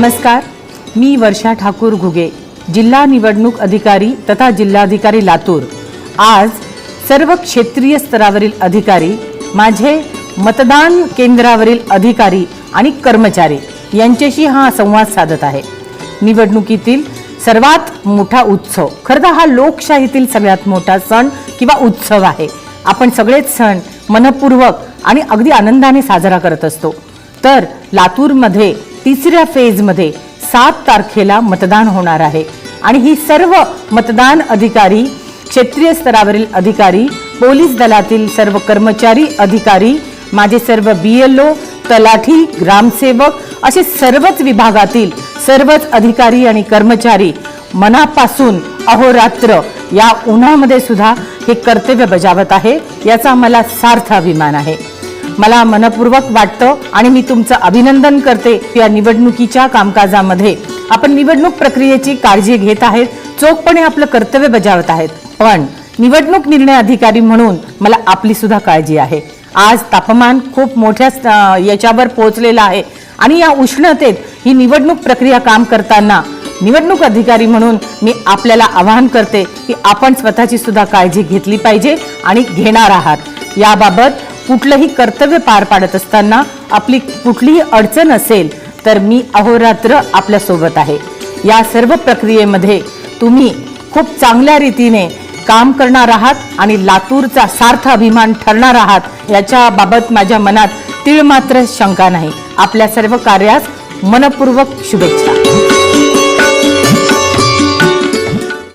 नमस्कार, मी वर्षा ठाकूर घुगे, जिल्हा निवडणूक अधिकारी तथा जिल्हाधिकारी लातूर। आज सर्व क्षेत्रीय स्तरावरील अधिकारी, माझे मतदान केंद्रावरील अधिकारी आणि कर्मचारी यांच्याशी हा संवाद साधत आहे। निवडणुकीतील सर्वात मोठा उत्सव, खरं हा लोकशाहीतील सगळ्यात मोठा सण किंवा उत्सव आहे। आपण सगळेच सण मनपूर्वक आणि अगदी आनंदाने साजरा करत असतो। तर लातूरमध्ये तिसऱ्या फेजमध्ये 7 तारखेला मतदान होणार आहे आणि ही सर्व मतदान अधिकारी, क्षेत्रीय स्तरावरील अधिकारी, पोलीस दलातील सर्व कर्मचारी अधिकारी, माझे सर्व BLO, तलाठी, ग्रामसेवक असे सर्वच विभागातील सर्वच अधिकारी आणि कर्मचारी मनापासून अहोरात्र या उन्हामध्ये सुद्धा हे कर्तव्य बजावत आहे, याचा मला सार्थ अभिमान आहे। मला मनपूर्वक वाटतं आणि मी तुमचं अभिनंदन करते। या निवडणुकीच्या कामकाजामध्ये आपण निवडणूक प्रक्रियेची काळजी घेत आहेत, चोखपणे आपलं कर्तव्य बजावत आहेत। पण निवडणूक निर्णय अधिकारी म्हणून मला आपली सुद्धा काळजी आहे। आज तापमान खूप मोठ्या याच्यावर पोहोचलेलं आहे आणि या उष्णतेत ही निवडणूक प्रक्रिया काम करताना निवडणूक अधिकारी म्हणून मी आपल्याला आवाहन करते की आपण स्वतःची सुद्धा काळजी घेतली पाहिजे आणि घेणार आहात। याबाबत कुठलंही कर्तव्य पार पाडत असताना आपली कुठलीही अडचण असेल तर मी अहोरात्र आपल्या सोबत आहे। या सर्व प्रक्रियेमध्ये तुम्ही खूप चांगल्या रीतीने काम करणार आहात आणि लातूरचा सार्थ अभिमान ठरणार आहात, याच्या बाबत माझ्या मनात तीळ मात्र शंका नाही। आपल्या सर्व कार्यास मनपूर्वक शुभेच्छा।